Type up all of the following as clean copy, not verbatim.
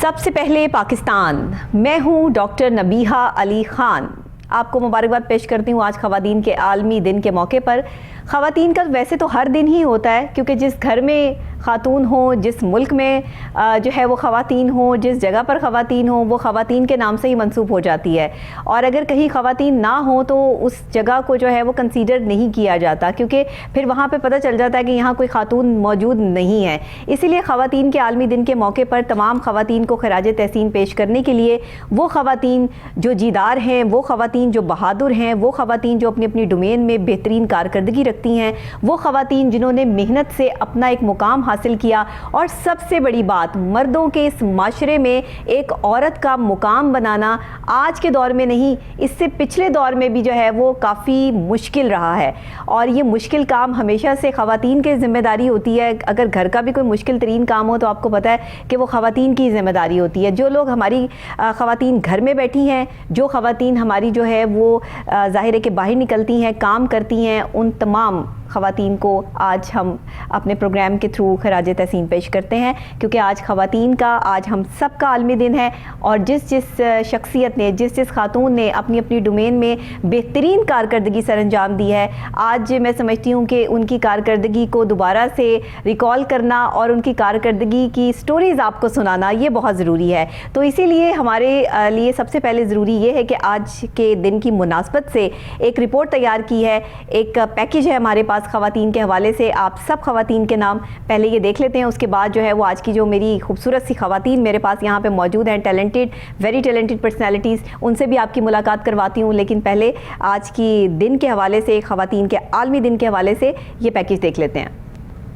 سب سے پہلے پاکستان، میں ہوں ڈاکٹر نبیہہ علی خان، آپ کو مبارکباد پیش کرتی ہوں آج خواتین کے عالمی دن کے موقع پر۔ خواتین کا ویسے تو ہر دن ہی ہوتا ہے، کیونکہ جس گھر میں خاتون ہوں، جس ملک میں جو ہے وہ خواتین ہوں، جس جگہ پر خواتین ہوں، وہ خواتین کے نام سے ہی منسوب ہو جاتی ہے، اور اگر کہیں خواتین نہ ہوں تو اس جگہ کو جو ہے وہ کنسیڈر نہیں کیا جاتا، کیونکہ پھر وہاں پہ پتہ چل جاتا ہے کہ یہاں کوئی خاتون موجود نہیں ہے۔ اسی لیے خواتین کے عالمی دن کے موقع پر تمام خواتین کو خراج تحسین پیش کرنے کے لیے وہ خواتین جو جیدار ہیں، وہ خواتین جو بہادر ہیں، وہ خواتین جو اپنی اپنی ڈومین میں بہترین کارکردگی رکھتی ہیں، وہ خواتین جنہوں نے محنت سے اپنا ایک مقام حاصل کیا، اور سب سے بڑی بات، مردوں کے اس معاشرے میں ایک عورت کا مقام بنانا آج کے دور میں نہیں، اس سے پچھلے دور میں بھی جو ہے وہ کافی مشکل رہا ہے، اور یہ مشکل کام ہمیشہ سے خواتین کی ذمہ داری ہوتی ہے۔ اگر گھر کا بھی کوئی مشکل ترین کام ہو تو آپ کو پتہ ہے کہ وہ خواتین کی ذمہ داری ہوتی ہے۔ جو لوگ ہماری خواتین گھر میں بیٹھی ہیں، جو خواتین ہماری جو ہے وہ ظاہر ہے کہ باہر نکلتی ہیں، کام کرتی ہیں، ان تمام خواتین کو آج ہم اپنے پروگرام کے تھرو خراج تحسین پیش کرتے ہیں، کیونکہ آج خواتین کا، آج ہم سب کا عالمی دن ہے، اور جس شخصیت نے، جس خاتون نے اپنی اپنی ڈومین میں بہترین کارکردگی سر انجام دی ہے، آج میں سمجھتی ہوں کہ ان کی کارکردگی کو دوبارہ سے ریکال کرنا اور ان کی کارکردگی کی سٹوریز آپ کو سنانا یہ بہت ضروری ہے۔ تو اسی لیے ہمارے لیے سب سے پہلے ضروری یہ ہے کہ آج کے دن کی مناسبت سے ایک رپورٹ تیار کی ہے، ایک پیکیج ہے ہمارے پاس خواتین کے حوالے سے۔ آپ سب خواتین کے نام پہلے یہ دیکھ لیتے ہیں، اس کے بعد جو ہے وہ آج کی جو میری خوبصورت سی خواتین میرے پاس یہاں پہ موجود ہیں، ٹیلنٹڈ، ویری ٹیلنٹڈ پرسنالٹیز، ان سے بھی آپ کی ملاقات کرواتی ہوں، لیکن پہلے آج کی دن کے حوالے سے، خواتین کے عالمی دن کے حوالے سے یہ پیکیج دیکھ لیتے ہیں۔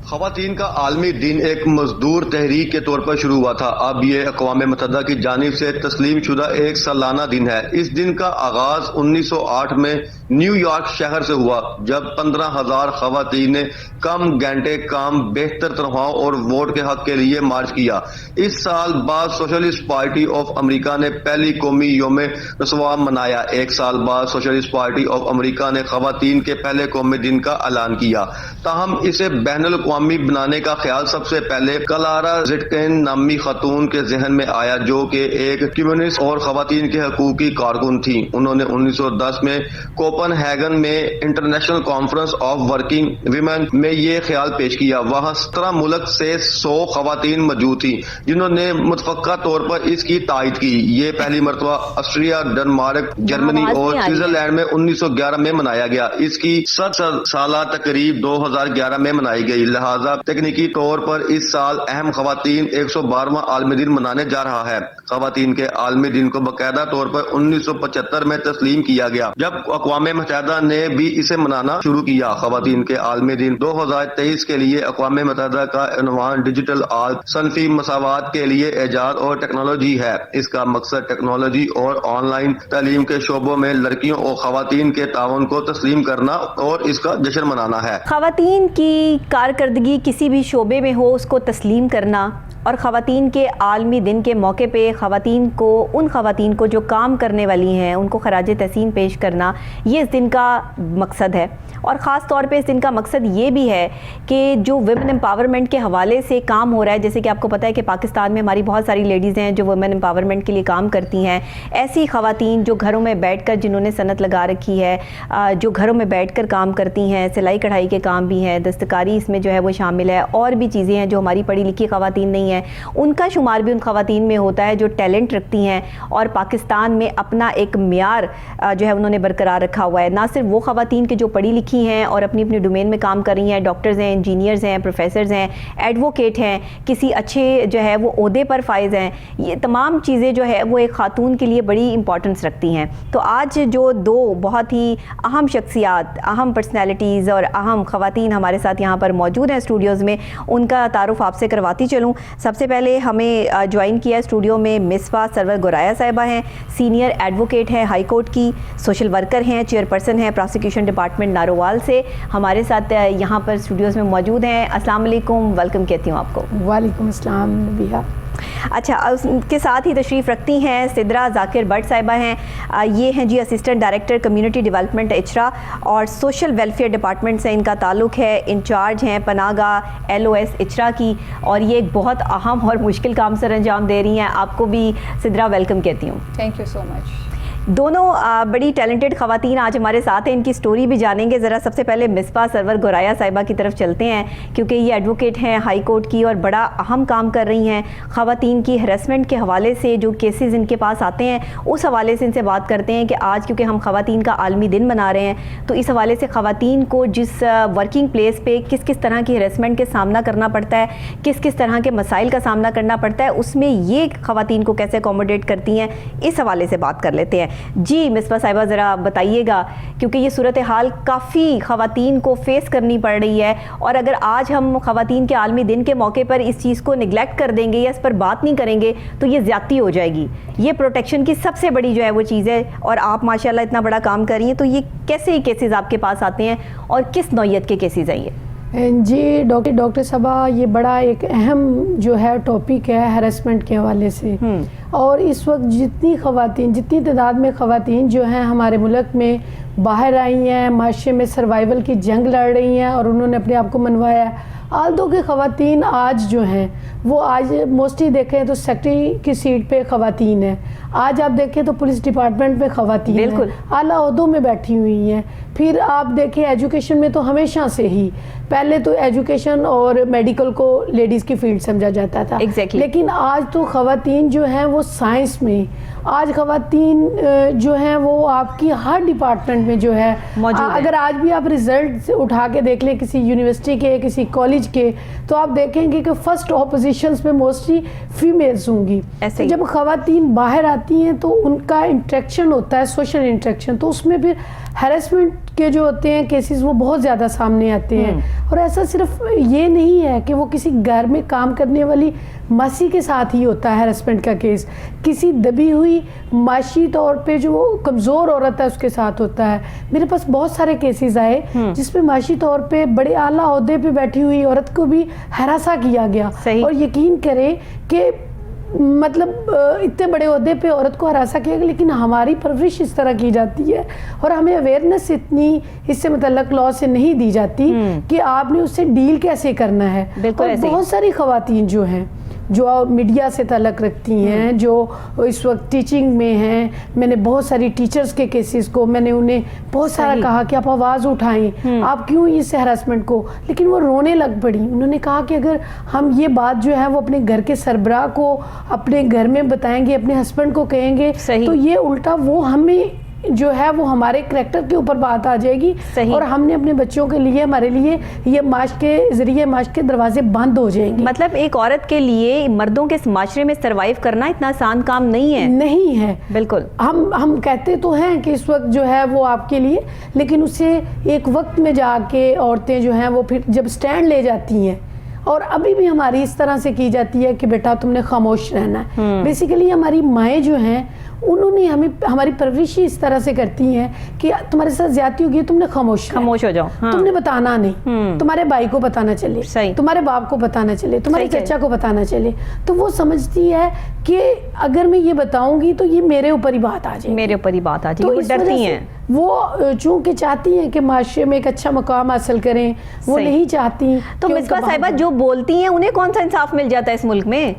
خواتین کا عالمی دن ایک مزدور تحریک کے طور پر شروع ہوا تھا، اب یہ اقوام متحدہ کی جانب سے تسلیم شدہ ایک سالانہ دن ہے۔ اس دن کا آغاز 1908 میں نیو یارک شہر سے ہوا، جب 15,000 خواتین نے کم گھنٹے کام، بہتر تنخواہوں اور ووٹ کے حق کے لیے مارچ کیا۔ اس سال بعد سوشلسٹ پارٹی آف امریکہ نے پہلی قومی یوم رسوا منایا۔ ایک سال بعد سوشلسٹ پارٹی آف امریکہ نے خواتین کے پہلے قومی دن کا اعلان کیا، تاہم اسے بین الاقوامی بنانے کا خیال سب سے پہلے کلارا زٹکن نامی خاتون کے ذہن میں آیا، جو کہ ایک کمیونسٹ اور خواتین کے حقوق کی کارکن تھیں۔ انہوں نے 1910 میں کوپن ہیگن میں international conference of working women میں یہ خیال پیش کیا۔ وہاں 17 ملک سے 100 خواتین موجود تھیں جنہوں نے متفقہ طور پر اس کی تائید کی۔ یہ پہلی مرتبہ آسٹریا، ڈنمارک، جرمنی اور سوئٹزرلینڈ میں 1911 میں منایا گیا۔ اس کی 7 سالہ تقریب 2011 میں منائی گئی، لہذا تکنیکی طور پر اس سال اہم خواتین 112واں عالمی دن منانے جا رہا ہے۔ خواتین کے عالمی دن کو باقاعدہ طور پر 1975 میں تسلیم کیا گیا، جب اقوام متحدہ نے بھی اسے منانا شروع کیا۔ خواتین کے عالمی دن 2023 کے لیے اقوام متحدہ کا عنوان ڈیجیٹل آج صنفی مساوات کے لیے ایجاد اور ٹیکنالوجی ہے۔ اس کا مقصد ٹیکنالوجی اور آن لائن تعلیم کے شعبوں میں لڑکیوں اور خواتین کے تعاون کو تسلیم کرنا اور اس کا جشن منانا ہے۔ خواتین کی کارکردگی کسی بھی شعبے میں ہو، اس کو تسلیم کرنا، اور خواتین کے عالمی دن کے موقع پہ ان خواتین کو جو کام کرنے والی ہیں ان کو خراج تحسین پیش کرنا، یہ اس دن کا مقصد ہے۔ اور خاص طور پہ اس دن کا مقصد یہ بھی ہے کہ جو ویمن امپاورمنٹ کے حوالے سے کام ہو رہا ہے، جیسے کہ آپ کو پتہ ہے کہ پاکستان میں ہماری بہت ساری لیڈیز ہیں جو ویمن امپاورمنٹ کے لیے کام کرتی ہیں، ایسی خواتین جو گھروں میں بیٹھ کر، جنہوں نے صنعت لگا رکھی ہے، جو گھروں میں بیٹھ کر کام کرتی ہیں، سلائی کڑھائی کے کام بھی ہیں، دستکاری اس میں جو ہے وہ شامل ہے، اور بھی چیزیں ہیں جو ہماری پڑھی لکھی خواتین نہیں ہیں، ان کا شمار بھی ان خواتین میں ہوتا ہے جو ٹیلنٹ رکھتی ہیں، اور پاکستان میں اپنا ایک معیار جو ہے انہوں نے برقرار رکھا ہوا ہے۔ نہ صرف وہ خواتین کے جو پڑھی لکھی ہیں اور اپنی اپنی ڈومین میں کام کر رہی ہیں، ڈاکٹرز ہیں، انجینئرز ہیں، پروفیسرز ہیں، ایڈوکیٹ ہیں، کسی اچھے جو ہے وہ عہدے پر فائز ہیں، یہ تمام چیزیں جو ہے وہ ایک خاتون کے لیے بڑی امپورٹنس رکھتی ہیں۔ تو آج جو دو بہت ہی اہم شخصیات، اہم پرسنالٹیز اور اہم خواتین ہمارے ساتھ یہاں پر موجود ہیں اسٹوڈیوز میں، ان کا تعارف آپ سے کرواتی چلوں۔ سب سے پہلے ہمیں جوائن کیا اسٹوڈیو میں مصباح سرور گوریا صاحبہ ہیں، سینئر ایڈوکیٹ ہیں ہائی کورٹ کی، سوشل ورکر ہیں، چیئرپرسن ہیں پروسیکیوشن ڈپارٹمنٹ نارووال سے، ہمارے ساتھ یہاں پر اسٹوڈیوز میں موجود ہیں۔ السلام علیکم، ویلکم کہتی ہوں آپ کو۔ وعلیکم السلام نبیہہ۔ اچھا، اس کے ساتھ ہی تشریف رکھتی ہیں سدرا ذاکر بٹ صاحبہ ہیں، یہ ہیں جی اسسٹنٹ ڈائریکٹر کمیونٹی ڈیولپمنٹ اچرا اور سوشل ویلفیئر ڈپارٹمنٹ سے ان کا تعلق ہے، انچارج ہیں پناہ گاہ LOS اچرا کی، اور یہ ایک بہت اہم اور مشکل کام سر انجام دے رہی ہیں. آپ کو بھی سدرا ویلکم کہتی ہوں. تھینک یو سو مچ. دونوں بڑی ٹیلنٹڈ خواتین آج ہمارے ساتھ ہیں، ان کی سٹوری بھی جانیں گے. ذرا سب سے پہلے مصباح سرور گورایا صاحبہ کی طرف چلتے ہیں، کیونکہ یہ ایڈوکیٹ ہیں ہائی کورٹ کی اور بڑا اہم کام کر رہی ہیں خواتین کی ہراسمنٹ کے حوالے سے. جو کیسز ان کے پاس آتے ہیں اس حوالے سے ان سے بات کرتے ہیں کہ آج کیونکہ ہم خواتین کا عالمی دن منا رہے ہیں، تو اس حوالے سے خواتین کو جس ورکنگ پلیس پہ کس کس طرح کی ہراسمنٹ کے سامنا کرنا پڑتا ہے، کس کس طرح کے مسائل کا سامنا کرنا پڑتا ہے، اس میں یہ خواتین کو کیسے اکوموڈیٹ کرتی ہیں، اس حوالے سے بات کر لیتے ہیں. جی مصباح صاحبہ ذرا بتائیے گا، کیونکہ یہ صورتحال کافی خواتین کو فیس کرنی پڑ رہی ہے، اور اگر آج ہم خواتین کے عالمی دن کے موقع پر اس چیز کو نگلیکٹ کر دیں گے یا اس پر بات نہیں کریں گے تو یہ زیادتی ہو جائے گی. یہ پروٹیکشن کی سب سے بڑی جو ہے وہ چیز ہے، اور آپ ماشاءاللہ اتنا بڑا کام کر رہی ہیں، تو یہ کیسے کیسز آپ کے پاس آتے ہیں اور کس نوعیت کے کیسز ہیں یہ؟ جی ڈاکٹر صاحبہ، یہ بڑا ایک اہم جو ہے ٹاپک ہے ہراسمنٹ کے حوالے سے. اور اس وقت جتنی تعداد میں خواتین جو ہیں ہمارے ملک میں باہر آئی ہیں، معاشرے میں سروائیول کی جنگ لڑ رہی ہیں اور انہوں نے اپنے آپ کو منوایا ہے. آلدو کی خواتین آج جو ہیں وہ آج موسٹلی دیکھیں تو سیکٹری کی سیٹ پہ خواتین ہیں، آج آپ دیکھیں تو پولیس ڈپارٹمنٹ میں خواتین ہیں، اعلیٰ عہدوں میں بیٹھی ہوئی ہیں. پھر آپ دیکھیں ایجوکیشن میں تو ہمیشہ سے ہی پہلے تو ایجوکیشن اور میڈیکل کو لیڈیز کی فیلڈ سمجھا جاتا تھا، لیکن آج تو خواتین جو ہیں وہ سائنس میں، آج خواتین جو ہیں وہ آپ کی ہر ڈپارٹمنٹ میں جو ہے اگر آج بھی آپ ریزلٹ اٹھا کے دیکھ لیں کسی یونیورسٹی کے کسی کالج کے، تو آپ دیکھیں گے کہ فرسٹ اپوزیشنز میں موسٹلی فیمیلز ہوں گی. جب خواتین باہر آتی ہیں تو ان کا انٹریکشن ہوتا ہے، سوشل انٹریکشن، تو اس میں پھر ہیراسمنٹ کے جو ہوتے ہیں کیسز وہ بہت زیادہ سامنے آتے ہیں. اور ایسا صرف یہ نہیں ہے کہ وہ کسی گھر میں کام کرنے والی ماسی کے ساتھ ہی ہوتا ہے ہیراسمنٹ کا کیس، کسی دبی ہوئی معاشی طور پہ جو کمزور عورت ہے اس کے ساتھ ہوتا ہے. میرے پاس بہت سارے کیسز آئے جس پہ معاشی طور پہ بڑے اعلیٰ عہدے پہ بیٹھی ہوئی عورت کو بھی ہراساں کیا گیا. اور یقین کریں کہ مطلب اتنے بڑے عہدے پہ عورت کو ہراساں کیا گیا، لیکن ہماری پرورش اس طرح کی جاتی ہے اور ہمیں اویئرنیس اتنی اس سے متعلق لا سے نہیں دی جاتی کہ آپ نے اس سے ڈیل کیسے کرنا ہے. اور بہت ساری خواتین جو ہیں جو میڈیا سے تعلق رکھتی ہیں، جو اس وقت ٹیچنگ میں ہیں، میں نے بہت ساری ٹیچرز کے کیسز کو میں نے انہیں بہت سارا کہا کہ آپ آواز اٹھائیں، آپ کیوں اس ہراسمنٹ کو، لیکن وہ رونے لگ پڑی. انہوں نے کہا کہ اگر ہم یہ بات جو ہے وہ اپنے گھر کے سربراہ کو اپنے گھر میں بتائیں گے، اپنے ہسبینڈ کو کہیں گے، تو یہ الٹا وہ ہمیں جو ہے وہ ہمارے کریکٹر کے اوپر بات آ جائے گی، اور ہم نے اپنے بچوں کے لیے، ہمارے لیے یہ معاش کے ذریعے معاش کے دروازے بند ہو جائیں گے. مطلب ایک عورت کے لیے مردوں کے معاشرے میں سروائیو کرنا اتنا آسان کام نہیں ہے. بالکل ہم کہتے تو ہیں کہ اس وقت جو ہے وہ آپ کے لیے، لیکن اسے ایک وقت میں جا کے عورتیں جو ہیں وہ پھر جب سٹینڈ لے جاتی ہیں، اور ابھی بھی ہماری اس طرح سے کی جاتی ہے کہ بیٹا تم نے خاموش رہنا ہے. بیسیکلی ہماری مائیں جو ہیں انہوں نے ہماری پرورش اس طرح سے کرتی ہیں کہ تمہارے ساتھ زیادتی ہوگی تم نے خاموش ہو جاؤ، تم نے بتانا نہیں، تمہارے بھائی کو بتانا چلے، تمہارے باپ کو بتانا چلے، تمہارے چچا کو بتانا چلے. تو وہ سمجھتی ہے کہ اگر میں یہ بتاؤں گی تو یہ میرے اوپر ہی بات آ جائے گی، ڈرتی ہیں. وہ چونکہ چاہتی ہیں کہ معاشرے میں ایک اچھا مقام حاصل کریں، وہ نہیں چاہتی. تو مصباح صاحبہ جو بولتی ہیں انہیں کون سا انصاف مل جاتا ہے اس ملک میں؟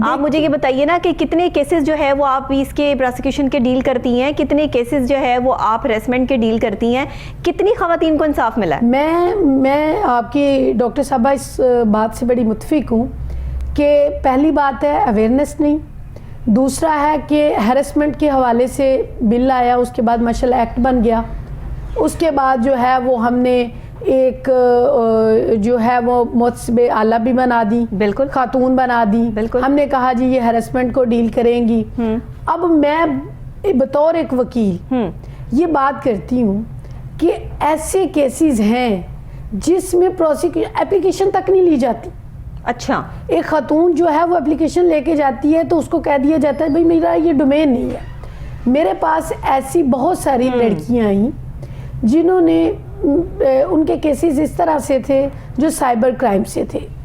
آپ مجھے یہ بتائیے نا کہ کتنے کیسز جو ہے وہ آپ اس کے پروسیکیوشن کے ڈیل کرتی ہیں، کتنے کیسز جو ہے وہ آپ ہراسمنٹ کے ڈیل کرتی ہیں، کتنی خواتین کو انصاف ملا ہے؟ میں آپ کی ڈاکٹر صاحبہ اس بات سے بڑی متفق ہوں کہ پہلی بات ہے اویئرنیس نہیں، دوسرا ہے کہ ہیراسمنٹ کے حوالے سے بل آیا، اس کے بعد ماشاء اللہ ایکٹ بن گیا، اس کے بعد جو ہے وہ ہم نے ایک جو ہے وہ محتسب اعلیٰ بھی بنا دی، بالکل خاتون بنا دی. ہم نے کہا جی یہ ہراسمنٹ کو ڈیل کریں گی. اب میں بطور ایک وکیل یہ بات کرتی ہوں کہ ایسے کیسز ہیں جس میں اپلیکیشن تک نہیں لی جاتی. اچھا، ایک خاتون جو ہے وہ اپلیکیشن لے کے جاتی ہے تو اس کو کہہ دیا جاتا ہے بھائی میرا یہ ڈومین نہیں ہے. میرے پاس ایسی بہت ساری لڑکیاں آئیں جنہوں نے ان کے کیسز اس طرح سے تھے جو سائبر کرائم سے تھے.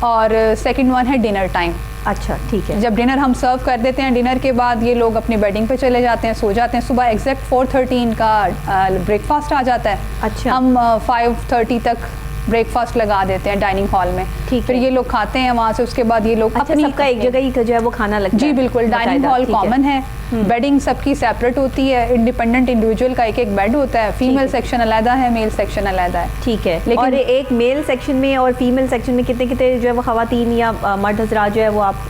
اور سیکنڈ ون ہے ڈنر ٹائم. اچھا ٹھیک ہے. جب ڈنر ہم سرو کر دیتے ہیں, ڈنر کے بعد یہ لوگ اپنی بیڈنگ پہ چلے جاتے ہیں, سو جاتے ہیں. صبح ایگزیکٹ 4:30 ان کا بریک فاسٹ آ جاتا ہے. اچھا, ہم 5:30 تک بریک فاسٹ لگا دیتے ہیں ڈائننگ ہال میں. پھر یہ لوگ کھاتے ہیں وہاں سے, اس کے بعد یہ لوگ سب کا ایک جگہ ہی جو ہے وہ کھانا لگتا ہے. جی بالکل, ڈائننگ ہال کامن ہے, بیڈنگ سب کی سیپریٹ ہوتی ہے, انڈیپینڈنٹ انڈیویجول کا ایک بیڈ ہوتا ہے. فیمیل سیکشن علیحدہ ہے, میل سیکشن علیحدہ ہے. ٹھیک ہے. لیکن اور ایک میل سیکشن میں اور فیمیل سیکشن میں کتنے جو ہے وہ خواتین یا مرد حضرات جو ہے وہ آپ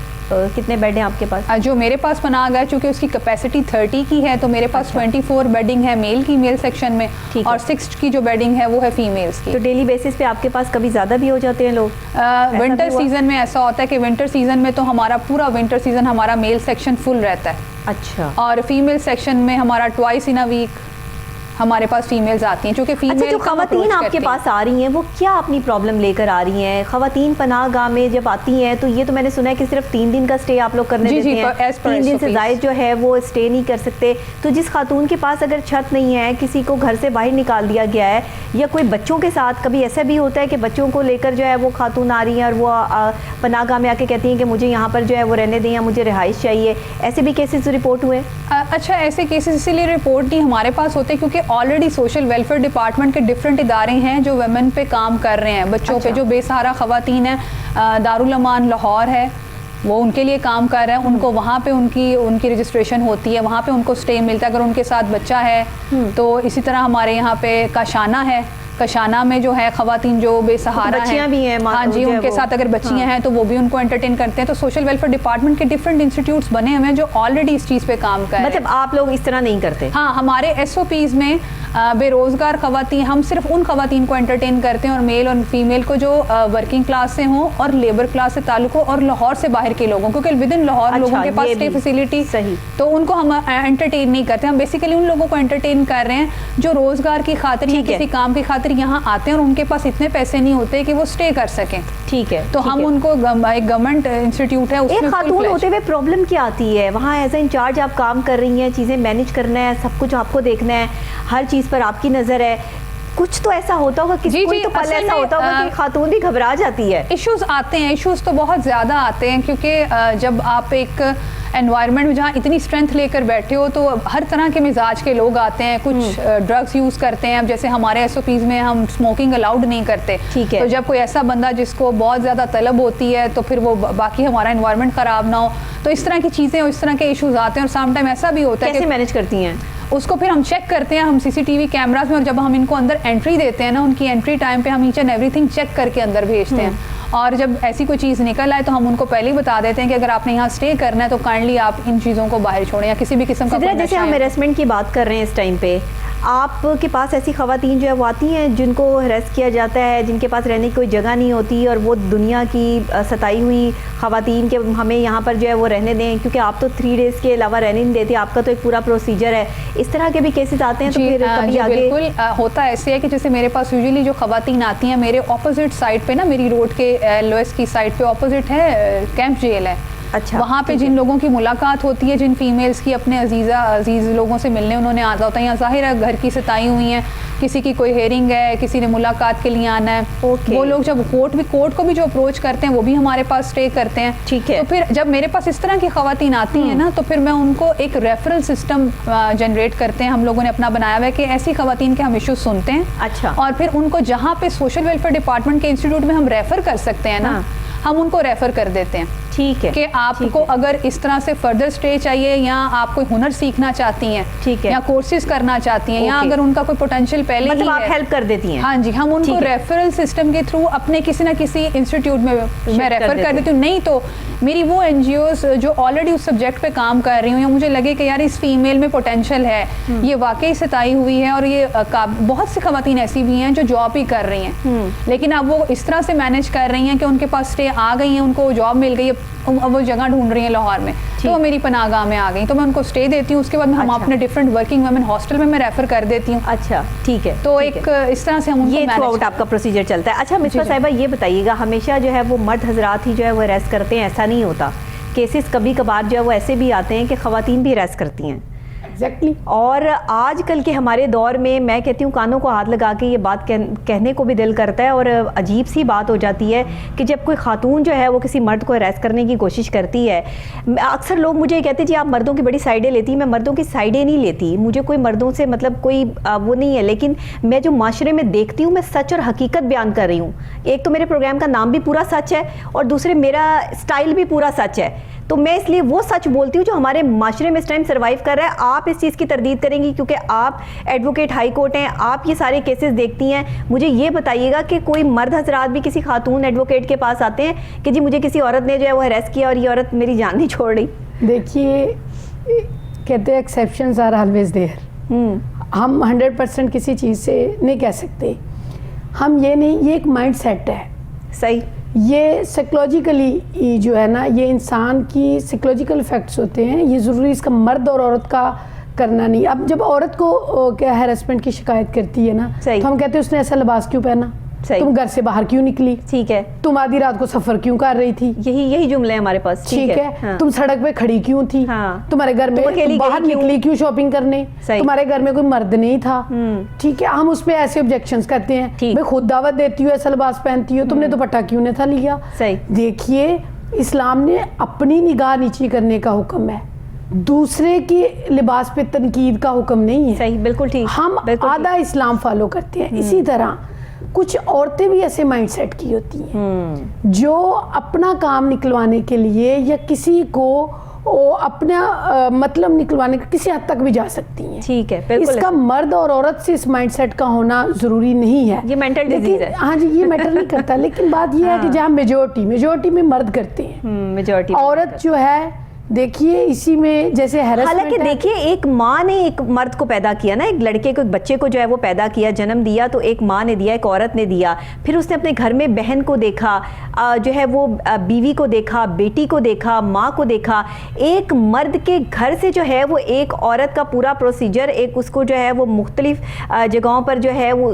کتنے بیڈ ہیں آپ کے پاس؟ جو میرے پاس پناہ گاہ چونکہ اس کی کیپیسٹی 30 کی ہے, تو میرے پاس 24 بیڈنگ ہے میل کی, میل سیکشن میں, اور 6 کی جو بیڈنگ ہے وہ ہے فیمیلز کی. تو ڈیلی بیسس پہ آپ کے پاس کبھی زیادہ بھی ہو جاتے ہیں لوگ؟ ونٹر سیزن میں ایسا ہوتا ہے کہ ونٹر سیزن میں تو ہمارا پورا ونٹر سیزن ہمارا میل سیکشن فل رہتا ہے. اچھا. اور فیمیل سیکشن میں ہمارا ٹوائس ان اے ویک ہمارے پاس فیمیلز آتی ہیں. چونکہ فیمیل جو خواتین آپ کے پاس آ رہی ہیں وہ کیا اپنی پرابلم لے کر آ رہی ہیں؟ خواتین پناہ گاہ میں جب آتی ہیں تو یہ تو میں نے سنا ہے کہ صرف 3 دن کا اسٹے آپ لوگ کرنے دیتے ہیں, 3 دن سے زائد جو ہے وہ اسٹے نہیں کر سکتے. تو جس خاتون کے پاس اگر چھت نہیں ہے, کسی کو گھر سے باہر نکال دیا گیا ہے, یا کوئی بچوں کے ساتھ کبھی ایسا بھی ہوتا ہے کہ بچوں کو لے کر جو ہے وہ خاتون آ رہی ہیں اور وہ پناہ گاہ میں آ کے کہتی ہیں کہ مجھے یہاں پر جو ہے وہ رہنے دیں یا مجھے رہائش چاہیے, ایسے بھی کیسز رپورٹ ہوئے؟ اچھا, ایسے کیسز اسی لیے رپورٹ نہیں ہمارے پاس ہوتے کیونکہ آلریڈی سوشل ویلفیئر ڈپارٹمنٹ کے ڈفرینٹ ادارے ہیں جو ویمن پہ کام کر رہے ہیں, بچوں پہ. جو بے سہارا خواتین ہیں, دارالامان لاہور ہے وہ ان کے لیے کام کر رہے ہیں, ان کو وہاں پہ ان کی رجسٹریشن ہوتی ہے, وہاں پہ ان کو اسٹے ملتا ہے اگر ان کے ساتھ بچہ ہے تو. اسی طرح ہمارے یہاں پہ کاشانہ ہے, کشانہ میں جو ہے خواتین جو بے سہارا بچیاں بھی ہیں, ہاں جی, ان کے ساتھ اگر بچیاں ہیں تو وہ بھی ان کو انٹرٹین کرتے ہیں. تو سوشل ویلفیئر ڈپارٹمنٹ کے ڈفرینٹ انسٹیٹیوٹس بنے ہوئے ہیں جو آلریڈی اس چیز پہ کام کر رہے ہیں. مطلب آپ لوگ اس طرح نہیں کرتے؟ ہاں, ہمارے SOPs میں بے روزگار خواتین, ہم صرف ان خواتین کو انٹرٹین کرتے ہیں اور میل اور فیمیل کو جو ورکنگ کلاس سے ہوں اور لیبر کلاس سے تعلق ہو, اور لاہور سے باہر کے لوگوں, کیونکہ ود ان لاہور لوگوں کے پاس اسٹے فیسلٹی, تو ان کو ہم انٹرٹین نہیں کرتے. ہم بیسیکلی ان لوگوں کو انٹرٹین کر رہے ہیں جو روزگار کی خاطر یا کسی کام کی خاطر یہاں آتے ہیں اور ان کے پاس اتنے پیسے نہیں ہوتے کہ وہ اسٹے کر سکیں. ٹھیک ہے. تو ہم ان کو, ایک گورنمنٹ انسٹیٹیوٹ ہے اس میں, ایک خاتون ہوتے ہوئے پرابلم کیا آتی ہے وہاں؟ ایز اے انچارج آپ کام کر رہی ہیں, چیزیں مینیج کرنا ہے, سب کچھ آپ کو دیکھنا ہے, ہر چیز پر آپ کی نظر ہے, کچھ تو ایسا ہوتا ہوگا, کسی کوئی تو پل ایسا ہوتا ہوگا کہ خاتون بھی گھبرا جاتی ہے. ایشوز آتے ہیں, ایشوز تو بہت زیادہ آتے ہیں کیونکہ جب آپ ایک انوائرمنٹ میں جہاں اتنی اسٹرینتھ لے کر بیٹھے ہو تو ہر طرح کے مزاج کے لوگ آتے ہیں. کچھ ڈرگس یوز کرتے ہیں, اب جیسے ہمارے SOPs میں ہم اسموکنگ الاؤڈ نہیں کرتے. تو جب کوئی ایسا بندہ جس کو بہت زیادہ طلب ہوتی ہے تو پھر وہ باقی ہمارا انوائرمنٹ خراب نہ ہو, تو اس طرح کی چیزیں اور اس طرح کے ایشوز آتے ہیں. اور سم ٹائم ایسا بھی ہوتا ہے. کیسے مینیج کرتی ہیں اس کو؟ پھر ہم چیک کرتے ہیں, ہم CCTV کیمراز میں, اور جب ہم ان کو اندر انٹری دیتے ہیں نا, ان کی انٹری ٹائم پہ ہم each and every thing check کر کے اندر بھیجتے ہیں. اور جب ایسی کوئی چیز نکل آئے تو ہم ان کو پہلے ہی بتا دیتے ہیں کہ اگر آپ نے یہاں اسٹے کرنا ہے تو کائنڈلی آپ ان چیزوں کو باہر چھوڑیں, یا کسی بھی قسم کا. جیسے ہم ہیراسمنٹ کی بات کر رہے ہیں اس ٹائم پہ, آپ کے پاس ایسی خواتین جو ہے وہ آتی ہیں جن کو ہراس کیا جاتا ہے, جن کے پاس رہنے کی کوئی جگہ نہیں ہوتی, اور وہ دنیا کی ستائی ہوئی خواتین کے ہمیں یہاں پر جو ہے وہ رہنے دیں, کیونکہ آپ تو 3 days کے علاوہ رہنے نہیں دیتے, آپ کا تو ایک پورا پروسیجر ہے. اس طرح کے بھی کیسز آتے ہیں؟ تو پھر کبھی آگے بالکل ہوتا ایسے ہے کہ جیسے میرے پاس یوزلی جو خواتین آتی ہیں, میرے اپوزٹ سائڈ پہ نا, میری روڈ کے LOS کی سائڈ پہ اپوزٹ ہے کیمپ جیل ہے. اچھا. وہاں پہ جن لوگوں کی ملاقات ہوتی ہے, جن فیمیلز کی اپنے عزیز لوگوں سے ملنے انہوں نے آتا ہوتا ہے, یا ظاہر ہے گھر کی ستائی ہوئی ہیں, کسی کی کوئی ہیئرنگ ہے, کسی نے ملاقات کے لیے آنا ہے, وہ لوگ جب کورٹ کو بھی جو اپروچ کرتے ہیں وہ بھی ہمارے پاس اسٹے کرتے ہیں. ٹھیک ہے. تو پھر جب میرے پاس اس طرح کی خواتین آتی ہیں نا, تو پھر میں ان کو ایک ریفرل سسٹم جنریٹ کرتے ہیں, ہم لوگوں نے اپنا بنایا ہوا ہے کہ ایسی خواتین کے ہم ایشوز سنتے ہیں. اچھا. اور پھر ان کو جہاں پہ سوشل ویلفیئر ڈپارٹمنٹ کے انسٹیٹیوٹ میں ہم ریفر کر سکتے ہیں نا, ہم ان کو ریفر کر دیتے ہیں. ٹھیک ہے. کہ آپ کو اگر اس طرح سے فردر اسٹے چاہیے, یا آپ کوئی ہنر سیکھنا چاہتی ہیں, ٹھیک ہے, یا کورسز کرنا چاہتی ہیں, یا اگر ان کا کوئی پوٹینشیل پہلے مطلب آپ ہیلپ کر دیتی ہیں. ہاں جی, ہم ان کو ریفرل سسٹم کے تھرو اپنے کسی نہ کسی انسٹیٹیوٹ میں ریفر کر دیتی ہوں. نہیں تو میری وہ NGOs جو آلریڈی اس سبجیکٹ پہ کام کر رہی ہوں, یا مجھے لگے کہ یار اس فیمیل میں پوٹینشیل ہے, یہ واقعی ستائی ہوئی ہے, اور یہ بہت سی خواتین ایسی بھی ہیں جو جاب ہی کر رہی ہیں, لیکن اب وہ اس طرح سے مینیج کر رہی ہیں کہ ان کے پاس اسٹے آ گئی ہیں, ان کو جاب مل گئی ہے, اب وہ جگہ ڈھونڈ رہی ہیں لاہور میں, تو وہ میری پناہ گاہ میں آ گئی, تو میں ان کو اسٹے دیتی ہوں. اس کے بعد ہم اپنے ڈفرینٹ ورکنگ ویمن ہاسٹل میں ریفر کر دیتی ہوں. اچھا ٹھیک ہے. تو ایک اس طرح سے ہم یہ تھرو آؤٹ آپ کا پروسیجر چلتا ہے. اچھا مصباح صاحبہ یہ بتائیے گا, ہمیشہ جو ہے وہ مرد حضرات ہی جو ہے وہ ہراس کرتے ہیں, ایسا نہیں ہوتا, کیسز کبھی کبھار جو ہے وہ ایسے بھی آتے ہیں کہ خواتین بھی ہراس کرتی ہیں؟ Exactly. اور آج کل کے ہمارے دور میں میں کہتی ہوں کانوں کو ہاتھ لگا کے یہ بات کہنے کو بھی دل کرتا ہے, اور عجیب سی بات ہو جاتی ہے کہ جب کوئی خاتون جو ہے وہ کسی مرد کو ہراس کرنے کی کوشش کرتی ہے. اکثر لوگ مجھے یہ کہتے ہیں جی آپ مردوں کی بڑی سائڈیں لیتی ہیں. میں مردوں کی سائڈیں نہیں لیتی, مجھے کوئی مردوں سے مطلب کوئی وہ نہیں ہے, لیکن میں جو معاشرے میں دیکھتی ہوں میں سچ اور حقیقت بیان کر رہی ہوں. ایک تو میرے پروگرام کا نام بھی پورا سچ ہے, اور دوسرے میرا اسٹائل بھی پورا سچ ہے, تو میں اس لیے وہ سچ بولتی ہوں جو ہمارے معاشرے میں اس ٹائم سروائیو کر رہا ہے. آپ اس چیز کی تردید کریں گی کیونکہ آپ ایڈوکیٹ ہائی کورٹ ہیں, آپ یہ سارے کیسز دیکھتی ہیں. مجھے یہ بتائیے گا کہ کوئی مرد حضرات بھی کسی خاتون ایڈوکیٹ کے پاس آتے ہیں کہ جی مجھے کسی عورت نے جو ہے وہ ہراس کیا اور یہ عورت میری جان نہیں چھوڑ رہی؟ دیکھیے کہتے ہیں ایکسیپشنز آر آلویز دیئر. ہم 100% کسی چیز سے نہیں کہہ سکتے. ہم یہ نہیں, یہ ایک مائنڈ سیٹ ہے. صحیح. یہ سائیکلوجیکلی جو ہے نا, یہ انسان کی سائیکلوجیکل افیکٹس ہوتے ہیں. یہ ضروری اس کا مرد اور عورت کا کرنا نہیں. اب جب عورت کو کیا ہیراسمنٹ کی شکایت کرتی ہے نا, تو ہم کہتے ہیں اس نے ایسا لباس کیوں پہنا, تم گھر سے باہر کیوں نکلی, ٹھیک ہے, تم آدھی رات کو سفر کیوں کر رہی تھی, یہی جملے ہمارے پاس, ٹھیک ہے, تم سڑک پہ کھڑی کیوں تھی, تمہارے گھر میں باہر نکلی کیوں شاپنگ کرنے, تمہارے گھر میں کوئی مرد نہیں تھا, ٹھیک ہے. ہم اس پہ ایسے آبجیکشنز کرتے ہیں, میں خود دعوت دیتی ہوں ایسا لباس پہنتی ہوں, تم نے دوپٹہ کیوں نہیں تھا لیا. دیکھیے اسلام نے اپنی نگاہ نیچی کرنے کا حکم ہے, دوسرے کی لباس پہ تنقید کا حکم نہیں ہے. صحیح, بالکل ٹھیک. ہم آدھا اسلام فالو کرتے ہیں. اسی طرح کچھ عورتیں بھی ایسے مائنڈ سیٹ کی ہوتی ہیں جو اپنا کام نکلوانے کے لیے یا کسی کو اپنا مطلب نکلوانے کے کسی حد تک بھی جا سکتی ہیں. ٹھیک ہے, اس کا مرد اور عورت سے اس مائنڈ سیٹ کا ہونا ضروری نہیں ہے. یہ مینٹل ڈیزیز ہے. ہاں جی, یہ میٹر نہیں کرتا. لیکن بات یہ ہے کہ جہاں میجورٹی میں مرد کرتے ہیں, عورت جو ہے دیکھیے اسی میں جیسے حالانکہ دیکھیے ایک ماں نے ایک مرد کو پیدا کیا نا, ایک لڑکے کو, ایک بچے کو جو ہے وہ پیدا کیا, جنم دیا, تو ایک ماں نے دیا, ایک عورت نے دیا. پھر اس نے اپنے گھر میں بہن کو دیکھا, جو ہے وہ بیوی کو دیکھا, بیٹی کو دیکھا, ماں کو دیکھا. ایک مرد کے گھر سے جو ہے وہ ایک عورت کا پورا پروسیجر, ایک اس کو جو ہے وہ مختلف جگہوں پر جو ہے وہ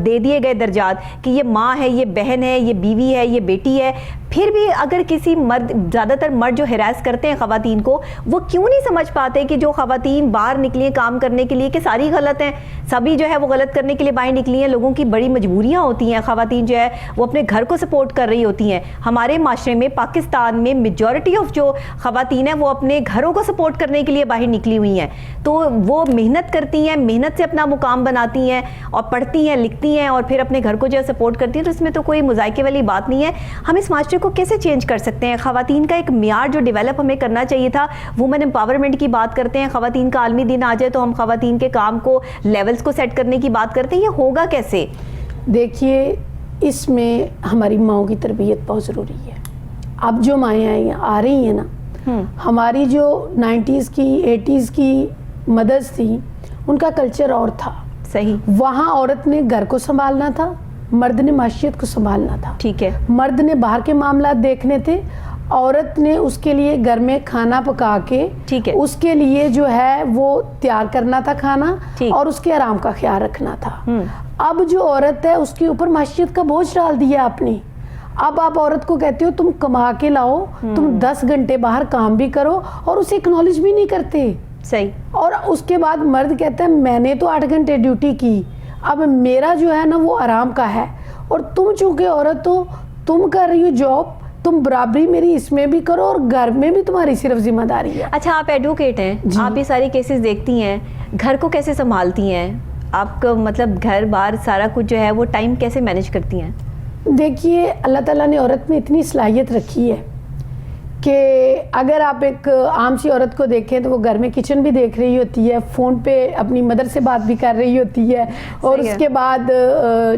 دے دیے گئے درجات کہ یہ ماں ہے, یہ بہن ہے, یہ بیوی ہے, یہ بیٹی ہے. پھر بھی اگر کسی مرد, زیادہ تر مرد جو ہراس کرتے ہیں خواتین کو, وہ کیوں نہیں سمجھ پاتے کہ جو خواتین باہر نکلی ہیں کام کرنے کے لیے کہ ساری غلط ہیں, سبھی جو ہے وہ غلط کرنے کے لیے باہر نکلی ہیں. لوگوں کی بڑی مجبوریاں ہوتی ہیں, خواتین جو ہے وہ اپنے گھر کو سپورٹ کر رہی ہوتی ہیں. ہمارے معاشرے میں پاکستان میں میجورٹی آف جو خواتین ہیں وہ اپنے گھروں کو سپورٹ کرنے کے لیے باہر نکلی ہوئی ہیں, تو وہ محنت کرتی ہیں, محنت سے اپنا مقام بناتی ہیں اور پڑھتی ہیں, لکھتی ہیں, اور پھر اپنے گھر کو جو ہے سپورٹ کرتی ہیں. تو اس میں تو کوئی مذائقے والی بات نہیں ہے. ہم اس معاشرے کو کیسے چینج کر سکتے ہیں؟ خواتین کا ایک معیار جو ڈیولپ ہمیں کرنا چاہیے تھا, وومن امپاورمنٹ کی بات کرتے ہیں, خواتین کا عالمی دن آ جائے تو ہم خواتین کے کام کو, لیولز کو سیٹ کرنے کی بات کرتے ہیں. یہ ہوگا کیسے؟ دیکھیے اس میں ہماری ماؤں کی تربیت بہت ضروری ہے. اب جو مائیں آ رہی ہیں نا, ہماری جو 90s کی 80s کی مدرس تھی, ان کا کلچر اور تھا. صحیح. وہاں عورت نے گھر کو سنبھالنا تھا, مرد نے معاشیت کو سنبھالنا تھا. ٹھیک ہے. مرد نے باہر کے معاملات دیکھنے تھے, عورت نے اس کے لیے گھر میں کھانا پکا کے, ٹھیک ہے, اس کے لیے جو ہے وہ تیار کرنا تھا کھانا, اور اس کے آرام کا خیال رکھنا تھا. اب جو عورت ہے اس کے اوپر معاشیت کا بوجھ ڈال دیا آپ نے. اب آپ عورت کو کہتے ہو تم کما کے لاؤ, تم 10 گھنٹے باہر کام بھی کرو, اور اسے اکنالج بھی نہیں کرتے. صحیح. اور اس کے بعد مرد کہتا ہے میں نے تو 8 گھنٹے ڈیوٹی کی, اب میرا جو ہے نا وہ آرام کا ہے, اور تم چونکہ عورت ہو, تم کر رہی ہو جاب, تم برابری میری اس میں بھی کرو, اور گھر میں بھی تمہاری صرف ذمہ داری ہے. اچھا, آپ ایڈوکیٹ ہیں, آپ یہ ساری کیسز دیکھتی ہیں, گھر کو کیسے سنبھالتی ہیں؟ آپ کا مطلب گھر بار سارا کچھ جو ہے وہ ٹائم کیسے مینیج کرتی ہیں؟ دیکھیے اللہ تعالیٰ نے عورت میں اتنی صلاحیت رکھی ہے کہ اگر آپ ایک عام سی عورت کو دیکھیں تو وہ گھر میں کچن بھی دیکھ رہی ہوتی ہے, فون پہ اپنی مدر سے بات بھی کر رہی ہوتی ہے, اور اس کے بعد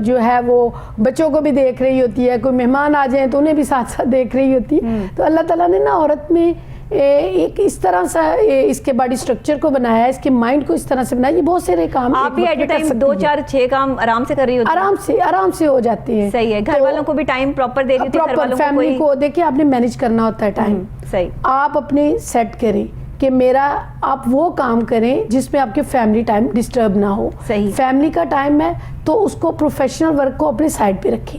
جو ہے وہ بچوں کو بھی دیکھ رہی ہوتی ہے, کوئی مہمان آ جائیں تو انہیں بھی ساتھ ساتھ دیکھ رہی ہوتی ہے. تو اللہ تعالیٰ نے نا عورت میں ایک اس طرح سا اس کے باڈی سٹرکچر کو بنایا ہے, اس کے مائنڈ کو اس طرح سے بنایا, یہ بہت سارے کام آپ بھی ایٹ اے ٹائم 2 4 6 کام آرام سے کر رہی ہوتی ہیں, آرام سے ہو جاتے ہیں. صحیح ہے. گھر والوں کو بھی ٹائم پراپر دے رہی ہوتی ہے, گھر والوں کو فیملی کو دیکھیں آپ نے مینیج کرنا ہوتا ہے ٹائم. صحیح. آپ اپنے سیٹ کریں کہ میرا, آپ وہ کام کریں جس میں آپ کے فیملی ٹائم ڈسٹرب نہ ہو. صحیح. فیملی کا ٹائم ہے تو اس کو پروفیشنل ورک کو اپنے سائڈ پہ رکھیں.